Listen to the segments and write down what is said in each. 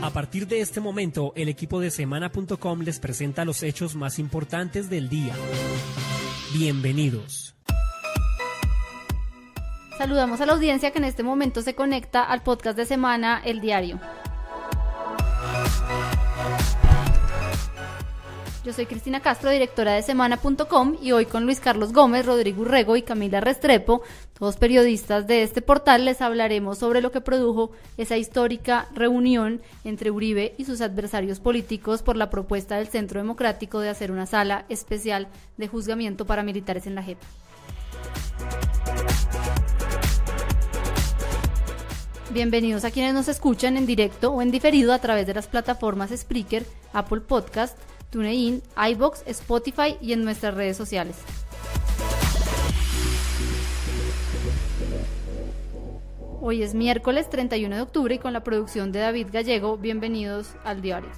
A partir de este momento, el equipo de Semana.com les presenta los hechos más importantes del día. Bienvenidos. Saludamos a la audiencia que en este momento se conecta al podcast de Semana, El Diario. Yo soy Cristina Castro, directora de Semana.com, y hoy con Luis Carlos Gómez, Rodrigo Urrego y Camila Restrepo, todos periodistas de este portal, les hablaremos sobre lo que produjo esa histórica reunión entre Uribe y sus adversarios políticos por la propuesta del Centro Democrático de hacer una sala especial de juzgamiento para militares en la JEP. Bienvenidos a quienes nos escuchan en directo o en diferido a través de las plataformas Spreaker, Apple Podcast, TuneIn, iVoox, Spotify y en nuestras redes sociales. Hoy es miércoles 31 de octubre y con la producción de David Gallego, bienvenidos al diario.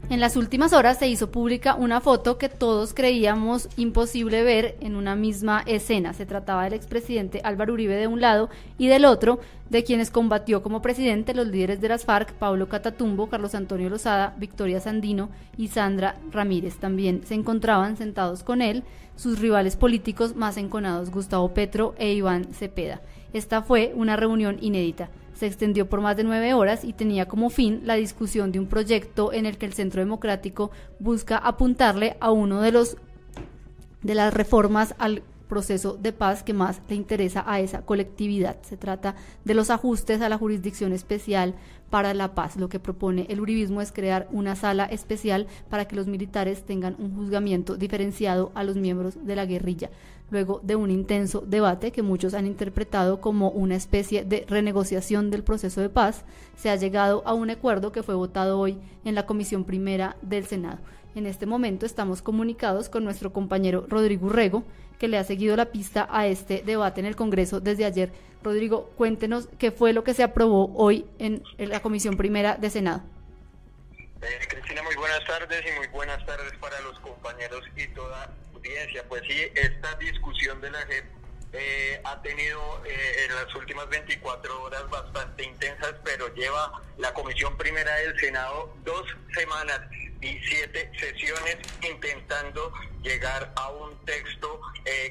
En las últimas horas se hizo pública una foto que todos creíamos imposible ver en una misma escena. Se trataba del expresidente Álvaro Uribe de un lado y del otro de quienes combatió como presidente los líderes de las FARC, Pablo Catatumbo, Carlos Antonio Lozada, Victoria Sandino y Sandra Ramírez. También se encontraban sentados con él sus rivales políticos más enconados, Gustavo Petro e Iván Cepeda. Esta fue una reunión inédita. Se extendió por más de 9 horas y tenía como fin la discusión de un proyecto en el que el Centro Democrático busca apuntarle a uno de las reformas al proceso de paz que más le interesa a esa colectividad. Se trata de los ajustes a la Jurisdicción Especial para la Paz. Lo que propone el uribismo es crear una sala especial para que los militares tengan un juzgamiento diferenciado a los miembros de la guerrilla. Luego de un intenso debate que muchos han interpretado como una especie de renegociación del proceso de paz, se ha llegado a un acuerdo que fue votado hoy en la Comisión Primera del Senado. En este momento estamos comunicados con nuestro compañero Rodrigo Urrego, que le ha seguido la pista a este debate en el Congreso desde ayer. Rodrigo, cuéntenos qué fue lo que se aprobó hoy en la Comisión Primera de Senado. Cristina, muy buenas tardes y muy buenas tardes para los compañeros y toda audiencia. Pues sí, esta discusión de la JEP ha tenido en las últimas 24 horas bastante intensas, pero lleva la Comisión Primera del Senado 2 semanas y 7 sesiones intentando llegar a un texto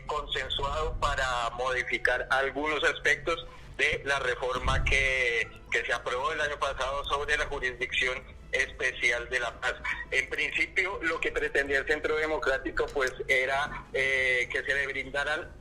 consensuado para modificar algunos aspectos de la reforma que se aprobó el año pasado sobre la Jurisdicción Especial de la Paz. En principio, lo que pretendía el Centro Democrático pues era que se le brindaran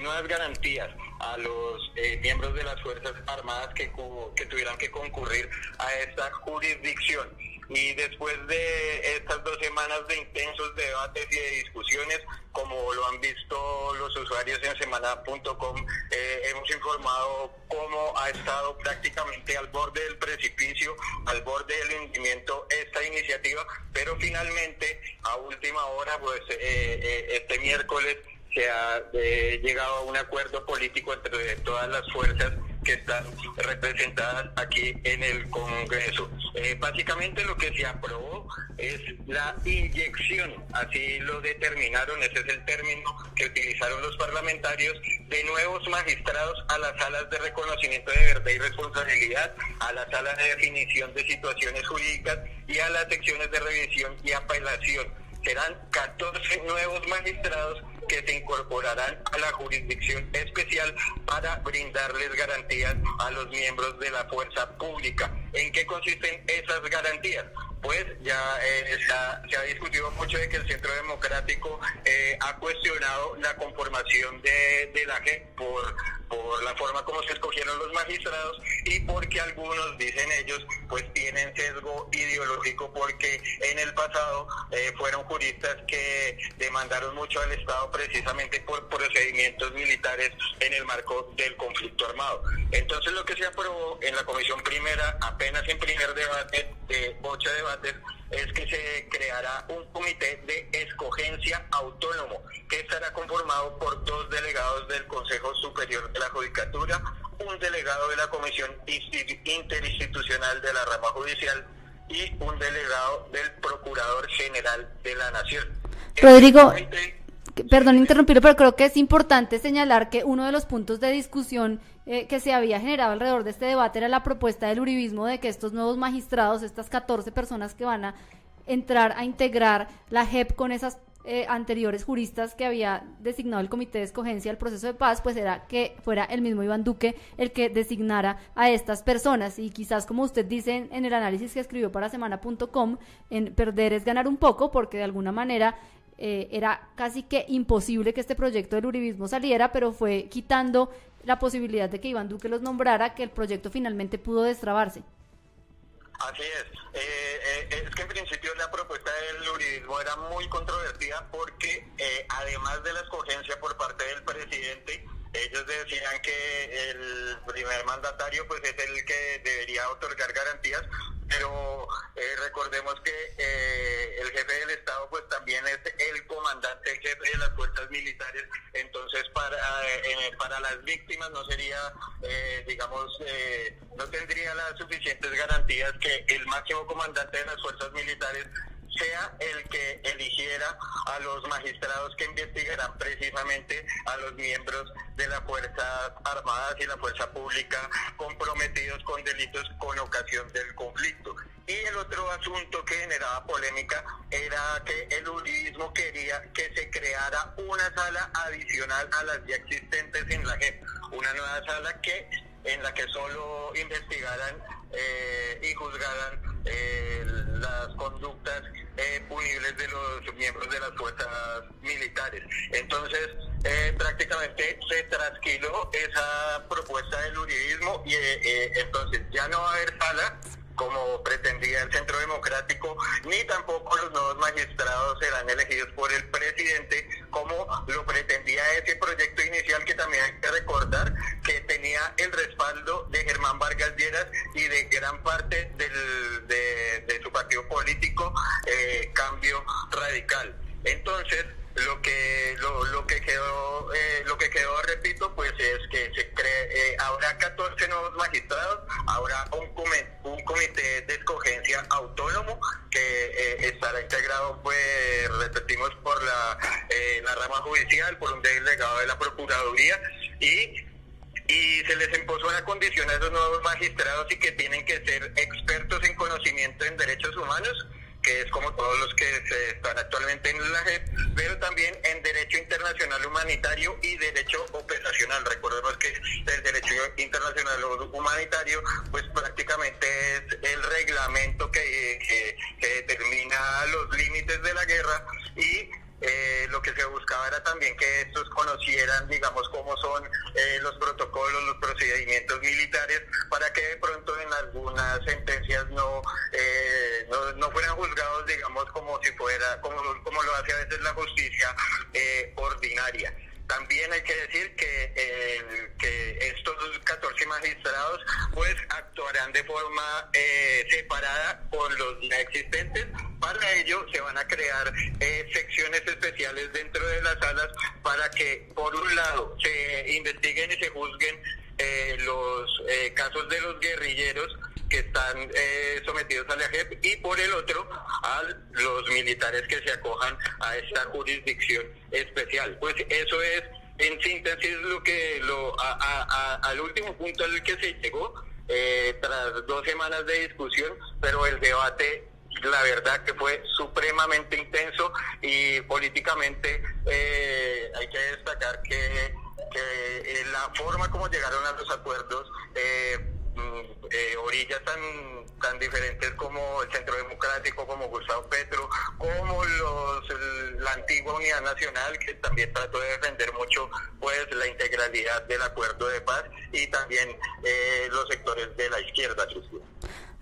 nuevas garantías a los miembros de las Fuerzas Armadas que tuvieran que concurrir a esta jurisdicción. Y después de estas 2 semanas de intensos debates y de discusiones, como lo han visto los usuarios en Semana.com, hemos informado cómo ha estado prácticamente al borde del precipicio, al borde del hundimiento esta iniciativa, pero finalmente a última hora, pues este miércoles se ha llegado a un acuerdo político entre todas las fuerzas que están representadas aquí en el Congreso. Básicamente lo que se aprobó es la inyección, así lo determinaron, ese es el término que utilizaron los parlamentarios, de nuevos magistrados a las salas de reconocimiento de verdad y responsabilidad, a las salas de definición de situaciones jurídicas y a las secciones de revisión y apelación. Serán 14 nuevos magistrados que se incorporarán a la Jurisdicción Especial para brindarles garantías a los miembros de la fuerza pública. ¿En qué consisten esas garantías? Pues ya se ha discutido mucho de que el Centro Democrático ha cuestionado la conformación de la JEP por la forma como se escogieron los magistrados y porque algunos, dicen ellos, pues tienen sesgo ideológico porque en el pasado fueron juristas que demandaron mucho al Estado precisamente por procedimientos militares en el marco del conflicto armado. Entonces lo que se aprobó en la Comisión Primera, apenas en primer debate de 8 debates, es que se creará un comité de escogencia autónomo que estará conformado por 2 delegados del Consejo Superior de la Judicatura, un delegado de la Comisión Interinstitucional de la Rama Judicial y un delegado del Procurador General de la Nación. Rodrigo, Perdón interrumpirlo, pero creo que es importante señalar que uno de los puntos de discusión que se había generado alrededor de este debate era la propuesta del uribismo de que estos nuevos magistrados, estas 14 personas que van a entrar a integrar la JEP con esas anteriores juristas que había designado el Comité de Escogencia del Proceso de Paz, pues era que fuera el mismo Iván Duque el que designara a estas personas. Y quizás, como usted dice en el análisis que escribió para semana.com, en perder es ganar un poco, porque de alguna manera era casi que imposible que este proyecto del uribismo saliera, pero fue quitando la posibilidad de que Iván Duque los nombrara, que el proyecto finalmente pudo destrabarse. Así es. Es que en principio la propuesta del uribismo era muy controvertida porque además de la escogencia por parte del presidente, ellos decían que el primer mandatario pues es el que debería otorgar garantías, pero recordemos que el jefe del Estado pues también es el comandante jefe de las fuerzas militares, entonces para las víctimas no sería, no tendría las suficientes garantías que el máximo comandante de las fuerzas militares sea el que eligiera a los magistrados que investigarán precisamente a los miembros de las Fuerzas Armadas y la Fuerza Pública comprometidos con delitos con ocasión del conflicto. Y el otro asunto que generaba polémica era que el uribismo quería que se creara una sala adicional a las ya existentes en la JEP, una nueva sala en la que solo investigaran y juzgaran las conductas punibles de los miembros de las fuerzas militares. Entonces, prácticamente se trasquiló esa propuesta del uribismo y entonces ya no va a haber sala como pretendía el Centro Democrático, ni tampoco los nuevos magistrados serán elegidos por el presidente, como lo pretendía ese proyecto inicial, que también hay que recordar que tenía el respaldo de Germán Vargas Lleras y de gran parte de su partido político, Cambio Radical. Entonces, lo que quedó, repito, pues es que habrá 14 nuevos magistrados, habrá un comité de escogencia autónomo que estará integrado, pues repetimos, por la rama judicial, por un delegado de la Procuraduría, y se les impuso una condición a esos nuevos magistrados y que tienen que ser expertos en conocimiento en derechos humanos, que es como todos los que se están actualmente en la JEP, pero también en derecho internacional humanitario y derecho operacional. Recordemos que el derecho internacional humanitario pues prácticamente es el reglamento que determina los límites de la guerra, y lo que se buscaba era también que estos conocieran, digamos, cómo son los protocolos, los procedimientos militares, para que de pronto en algunas sentencias no fueran juzgados, digamos, como si fuera, como lo hace a veces la justicia ordinaria. También hay que decir que estos 14 magistrados pues actuarán de forma separada con los ya existentes. Para ello se van a crear secciones especiales dentro de las salas para que, por un lado, se investiguen y se juzguen los casos de los guerrilleros que están sometidos a la JEP, y por el otro a los militares que se acojan a esta jurisdicción especial. Pues eso es en síntesis al último punto al que se llegó tras 2 semanas de discusión, pero el debate, la verdad que fue supremamente intenso, y políticamente hay que destacar que la forma como llegaron a los acuerdos, orillas tan diferentes como el Centro Democrático, como Gustavo Petro, como la antigua Unidad Nacional, que también trató de defender mucho pues la integralidad del acuerdo de paz, y también los sectores de la izquierda, Cristina.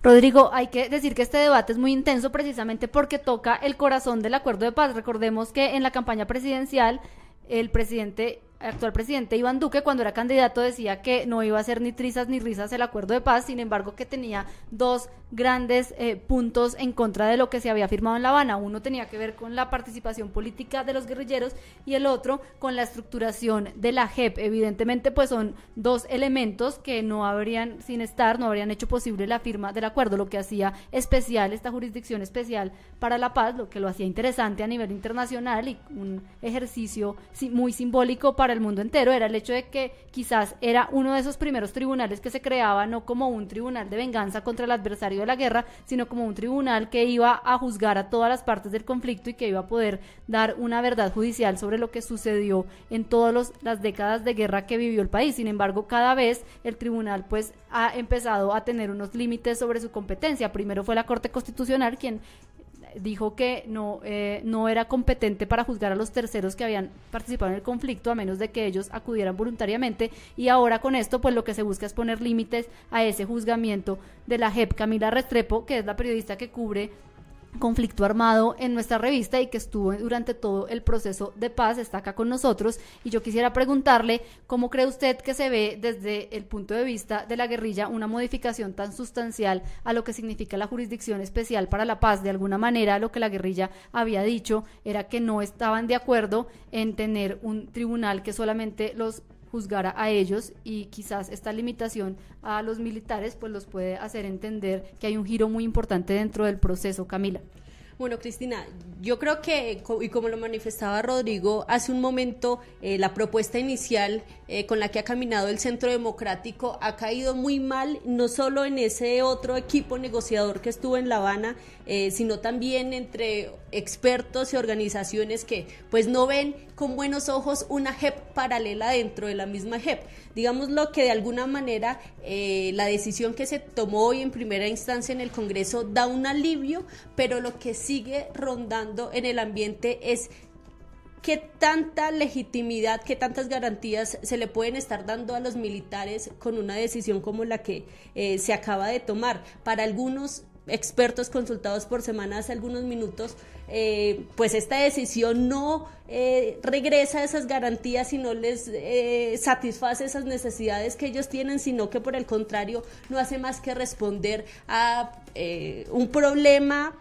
Rodrigo, hay que decir que este debate es muy intenso precisamente porque toca el corazón del acuerdo de paz. Recordemos que en la campaña presidencial el presidente actual presidente Iván Duque, cuando era candidato, decía que no iba a ser ni trizas ni risas el acuerdo de paz, sin embargo que tenía dos grandes puntos en contra de lo que se había firmado en La Habana. Uno tenía que ver con la participación política de los guerrilleros y el otro con la estructuración de la JEP. Evidentemente pues son dos elementos que no habrían hecho posible la firma del acuerdo, lo que hacía especial esta jurisdicción especial para la paz, lo que lo hacía interesante a nivel internacional y un ejercicio muy simbólico para el mundo entero, era el hecho de que quizás era uno de esos primeros tribunales que se creaba no como un tribunal de venganza contra el adversario de la guerra, sino como un tribunal que iba a juzgar a todas las partes del conflicto y que iba a poder dar una verdad judicial sobre lo que sucedió en todas las décadas de guerra que vivió el país. Sin embargo, cada vez el tribunal pues ha empezado a tener unos límites sobre su competencia. Primero fue la Corte Constitucional quien dijo que no era competente para juzgar a los terceros que habían participado en el conflicto, a menos de que ellos acudieran voluntariamente, y ahora con esto pues lo que se busca es poner límites a ese juzgamiento de la JEP. Camila Restrepo, que es la periodista que cubre conflicto armado en nuestra revista y que estuvo durante todo el proceso de paz, está acá con nosotros, y yo quisiera preguntarle cómo cree usted que se ve desde el punto de vista de la guerrilla una modificación tan sustancial a lo que significa la jurisdicción especial para la paz. De alguna manera lo que la guerrilla había dicho era que no estaban de acuerdo en tener un tribunal que solamente los juzgara a ellos, y quizás esta limitación a los militares pues los puede hacer entender que hay un giro muy importante dentro del proceso. Camila. Bueno, Cristina, yo creo que, y como lo manifestaba Rodrigo hace un momento, la propuesta inicial con la que ha caminado el Centro Democrático ha caído muy mal, no solo en ese otro equipo negociador que estuvo en La Habana, sino también entre expertos y organizaciones que pues no ven con buenos ojos una JEP paralela dentro de la misma JEP. Digamos lo que de alguna manera la decisión que se tomó hoy en primera instancia en el Congreso da un alivio, pero lo que sigue rondando en el ambiente es qué tanta legitimidad, qué tantas garantías se le pueden estar dando a los militares con una decisión como la que se acaba de tomar. Para algunos expertos consultados por Semana hace algunos minutos, pues esta decisión no regresa a esas garantías y no les satisface esas necesidades que ellos tienen, sino que por el contrario no hace más que responder a un problema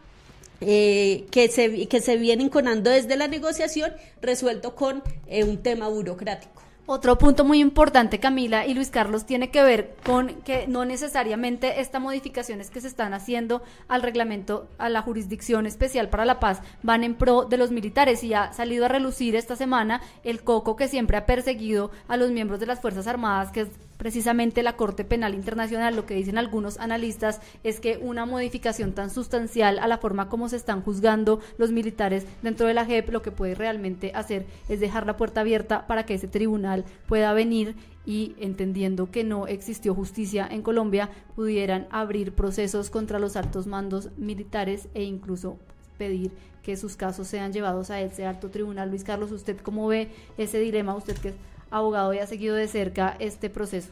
que se viene enconando desde la negociación, resuelto con un tema burocrático. Otro punto muy importante, Camila y Luis Carlos, tiene que ver con que no necesariamente estas modificaciones que se están haciendo al reglamento, a la jurisdicción especial para la paz, van en pro de los militares, y ha salido a relucir esta semana el coco que siempre ha perseguido a los miembros de las Fuerzas Armadas, que es precisamente la Corte Penal Internacional. Lo que dicen algunos analistas es que una modificación tan sustancial a la forma como se están juzgando los militares dentro de la JEP, lo que puede realmente hacer es dejar la puerta abierta para que ese tribunal pueda venir y, entendiendo que no existió justicia en Colombia, pudieran abrir procesos contra los altos mandos militares e incluso pedir que sus casos sean llevados a ese alto tribunal. Luis Carlos, ¿usted cómo ve ese dilema? Usted que es abogado y ha seguido de cerca este proceso.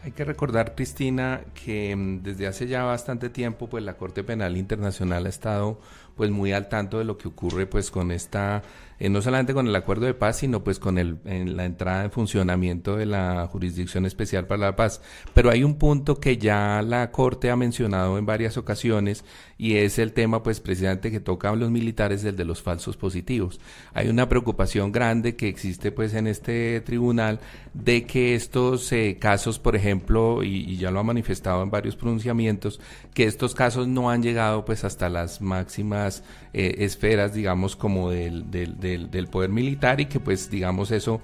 Hay que recordar, Cristina, que desde hace ya bastante tiempo pues la Corte Penal Internacional ha estado pues muy al tanto de lo que ocurre pues con esta, no solamente con el acuerdo de paz, sino pues con la entrada en funcionamiento de la Jurisdicción Especial para la Paz. Pero hay un punto que ya la Corte ha mencionado en varias ocasiones, y es el tema pues precisamente que toca a los militares, el de los falsos positivos. Hay una preocupación grande que existe pues en este tribunal de que estos casos, por ejemplo, y ya lo ha manifestado en varios pronunciamientos, que estos casos no han llegado pues hasta las máximas esferas, digamos, como del poder militar, y que pues digamos eso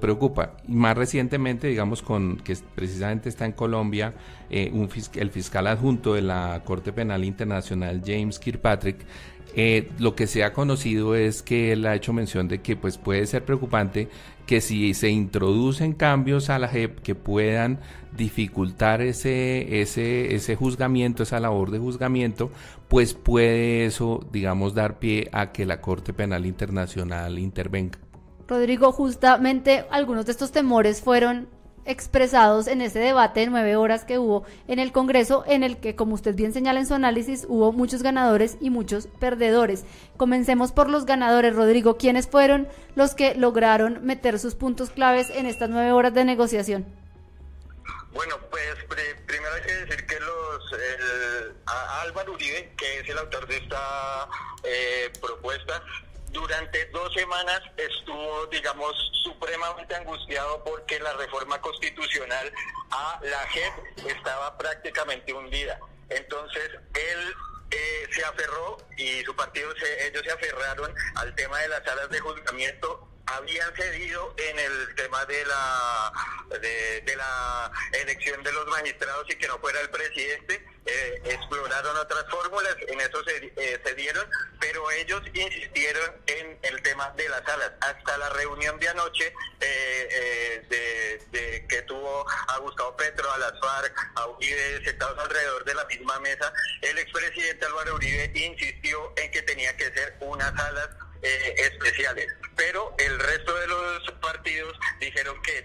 preocupa. Y más recientemente, digamos, que precisamente está en Colombia, el fiscal adjunto de la Corte Penal Internacional, James Kirkpatrick, lo que se ha conocido es que él ha hecho mención de que pues puede ser preocupante que si se introducen cambios a la JEP que puedan dificultar ese juzgamiento, esa labor de juzgamiento, pues puede eso, digamos, dar pie a que la Corte Penal Internacional intervenga. Rodrigo, justamente algunos de estos temores fueron expresados en ese debate de 9 horas que hubo en el Congreso, en el que, como usted bien señala en su análisis, hubo muchos ganadores y muchos perdedores. Comencemos por los ganadores, Rodrigo. ¿Quiénes fueron los que lograron meter sus puntos claves en estas 9 horas de negociación? Bueno, pues primero hay que decir que Álvaro Uribe, que es el autor de esta propuesta, durante 2 semanas estuvo, digamos, supremamente angustiado porque la reforma constitucional a la JEP estaba prácticamente hundida. Entonces, él se aferró y su partido, ellos se aferraron al tema de las salas de juzgamiento. Habían cedido en el tema de la elección de los magistrados y que no fuera el presidente. Exploraron otras fórmulas, en eso cedieron, pero ellos insistieron en el tema de las salas. Hasta la reunión de anoche que tuvo a Gustavo Petro, a las FARC, a Uribe, sentados alrededor de la misma mesa, el expresidente Álvaro Uribe insistió en que tenía que ser unas salas especiales, pero el resto de los partidos dijeron que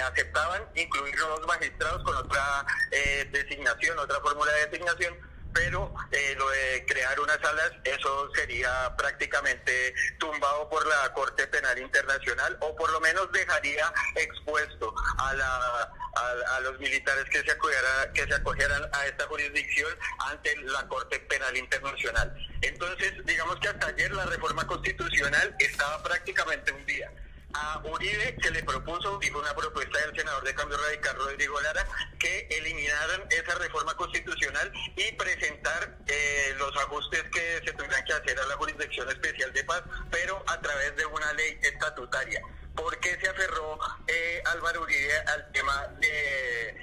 aceptaban incluir los magistrados con otra designación, otra fórmula de designación, pero lo de crear unas salas, eso sería prácticamente tumbado por la Corte Penal Internacional, o por lo menos dejaría expuesto a los militares que se acogieran a esta jurisdicción ante la Corte Penal Internacional. Entonces, digamos que hasta ayer la reforma constitucional estaba prácticamente hundida. A Uribe se le propuso, dijo una propuesta del senador de Cambio Radical, Rodrigo Lara, que eliminaran esa reforma constitucional y presentar los ajustes que se tendrán que hacer a la Jurisdicción Especial de Paz, pero a través de una ley estatutaria. ¿Por qué se aferró Álvaro Uribe al tema de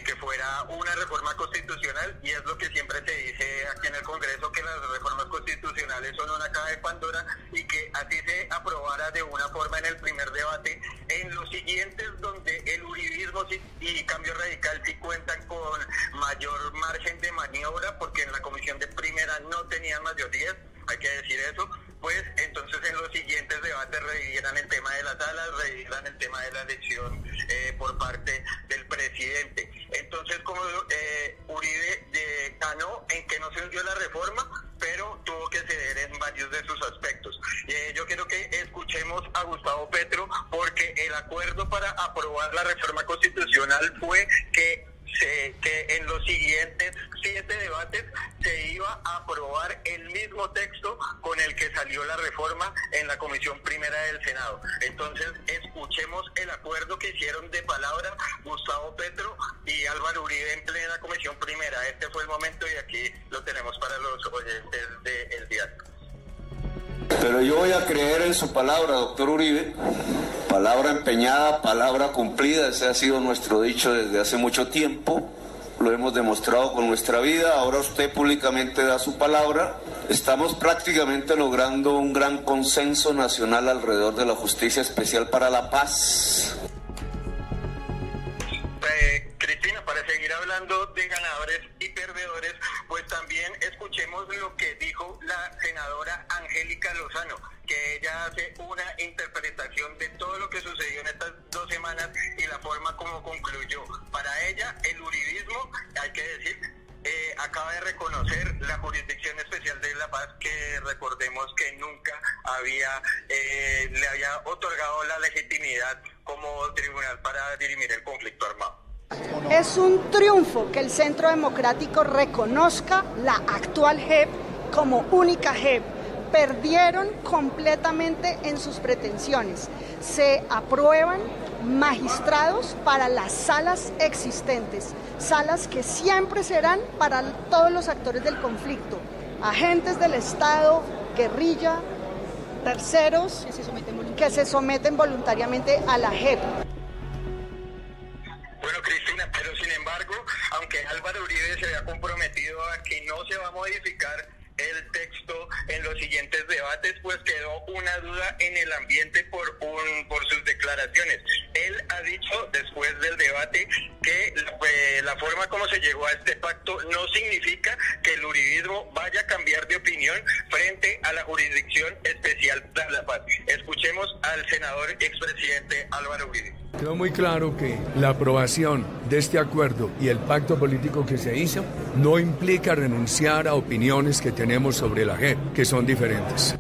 que fuera una reforma constitucional? Y es lo que siempre se dice aquí en el Congreso, que las reformas constitucionales son una caja de Pandora, y que así se aprobara de una forma en el primer debate. En los siguientes, donde el uribismo y Cambio Radical sí cuentan con mayor margen de maniobra, porque en la comisión de primera no tenían mayorías, hay que decir eso, pues entonces en los siguientes debates revivieran el tema de las salas, revivieran el tema de la elección por parte del presidente. Entonces, como Uribe ganó en que no se hundió la reforma, pero tuvo que ceder en varios de sus aspectos. Yo quiero que escuchemos a Gustavo Petro, porque el acuerdo para aprobar la reforma constitucional fue que en los siguientes 7 debates se iba a aprobar el mismo texto con el que salió la reforma en la Comisión Primera del Senado. Entonces, escuchemos el acuerdo que hicieron de palabra Gustavo Petro y Álvaro Uribe en plena Comisión Primera. Este fue el momento y aquí lo tenemos para los oyentes del diario. Pero yo voy a creer en su palabra, doctor Uribe, palabra empeñada, palabra cumplida. Ese ha sido nuestro dicho desde hace mucho tiempo, lo hemos demostrado con nuestra vida. Ahora usted públicamente da su palabra. Estamos prácticamente logrando un gran consenso nacional alrededor de la Justicia Especial para la Paz. Cristina, para seguir hablando de ganadores y perdedores, pues también escuchemos lo que dijo la senadora Angélica Lozano, que ella hace una interpretación de todo lo que sucedió en estas 2 semanas y la forma como concluyó. Para ella, el uribismo, hay que decir, acaba de reconocer la Jurisdicción Especial de la Paz, que recordemos que nunca le había otorgado la legitimidad como tribunal para dirimir el conflicto armado. Es un triunfo que el Centro Democrático reconozca la actual JEP como única JEP. Perdieron completamente en sus pretensiones. Se aprueban magistrados para las salas existentes, salas que siempre serán para todos los actores del conflicto, agentes del Estado, guerrilla, terceros que se someten voluntariamente a la JEP. Bueno, Cristina, pero sin embargo, aunque Álvaro Uribe se había comprometido a que no se va a modificar el texto en los siguientes debates, pues quedó una duda en el ambiente por sus declaraciones. Él ha dicho después del debate que la forma como se llegó a este pacto no significa que el uribismo vaya a cambiar de opinión frente a la Jurisdicción Especial para la Paz. Escuchemos al senador expresidente Álvaro Uribe. Quedó muy claro que la aprobación de este acuerdo y el pacto político que se hizo no implica renunciar a opiniones que tenemos sobre la JEP, que son diferentes.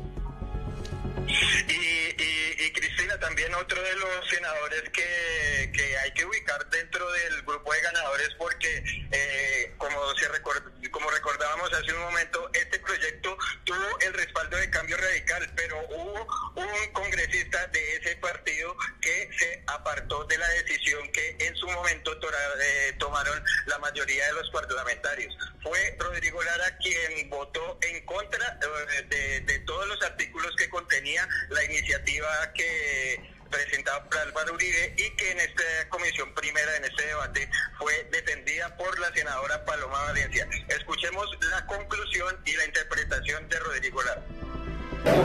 Y Cristina, también otro de los senadores que hay que ubicar dentro del grupo de ganadores, porque como recordábamos hace un momento, este proyecto tuvo el respaldo de Cambio Radical, pero hubo un congresista de ese partido que se apartó de la decisión que en su momento tomaron la mayoría de los parlamentarios. Fue Rodrigo Lara quien votó en contra de todos los artículos que contenía la iniciativa que presentado por Álvaro Uribe y que en esta comisión primera, en este debate, fue defendida por la senadora Paloma Valencia. Escuchemos la conclusión y la interpretación de Rodrigo Lara.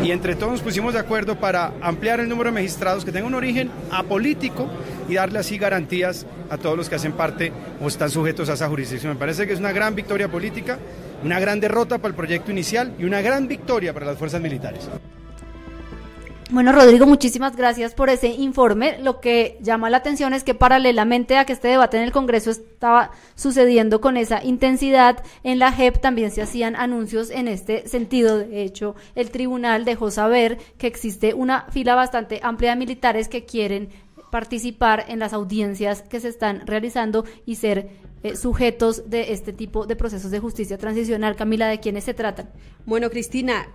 Y entre todos nos pusimos de acuerdo para ampliar el número de magistrados que tengan un origen apolítico y darle así garantías a todos los que hacen parte o están sujetos a esa jurisdicción. Me parece que es una gran victoria política, una gran derrota para el proyecto inicial y una gran victoria para las fuerzas militares. Bueno, Rodrigo, muchísimas gracias por ese informe. Lo que llama la atención es que paralelamente a que este debate en el Congreso estaba sucediendo con esa intensidad, en la JEP también se hacían anuncios en este sentido. De hecho, el tribunal dejó saber que existe una fila bastante amplia de militares que quieren participar en las audiencias que se están realizando y ser sujetos de este tipo de procesos de justicia transicional. Camila, ¿de quiénes se tratan? Bueno, Cristina,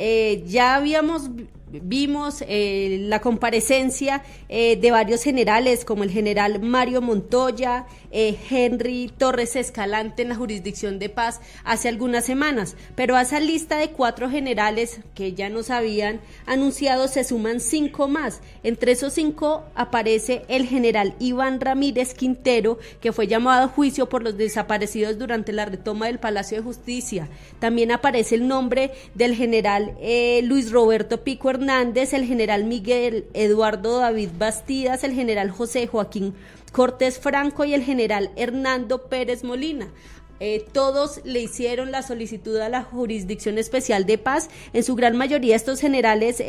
ya vimos la comparecencia de varios generales, como el general Mario Montoya, Henry Torres Escalante en la Jurisdicción de Paz hace algunas semanas, pero a esa lista de 4 generales que ya nos habían anunciado se suman 5 más. Entre esos 5 aparece el general Iván Ramírez Quintero, que fue llamado a juicio por los desaparecidos durante la retoma del Palacio de Justicia. También aparece el nombre del general Luis Roberto Pico Hernández, el general Miguel Eduardo David Bastidas, el general José Joaquín Cortés Franco y el general Hernando Pérez Molina. Todos le hicieron la solicitud a la Jurisdicción Especial de Paz. En su gran mayoría estos generales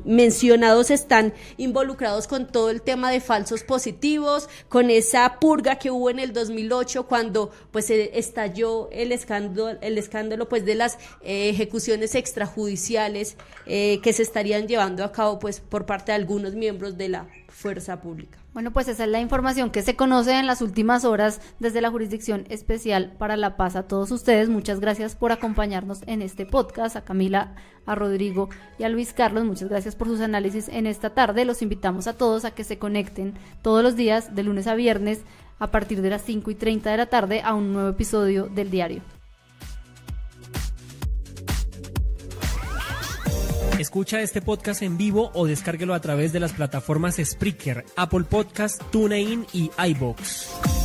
mencionados están involucrados con todo el tema de falsos positivos, con esa purga que hubo en el 2008 cuando pues estalló el escándalo pues de las ejecuciones extrajudiciales que se estarían llevando a cabo pues por parte de algunos miembros de la fuerza pública. Bueno, pues esa es la información que se conoce en las últimas horas desde la Jurisdicción Especial para la Paz. A todos ustedes, muchas gracias por acompañarnos en este podcast. A Camila, a Rodrigo y a Luis Carlos, muchas gracias por sus análisis en esta tarde. Los invitamos a todos a que se conecten todos los días, de lunes a viernes, a partir de las 5:30 de la tarde, a un nuevo episodio del diario. Escucha este podcast en vivo o descárguelo a través de las plataformas Spreaker, Apple Podcast, TuneIn y iVoox.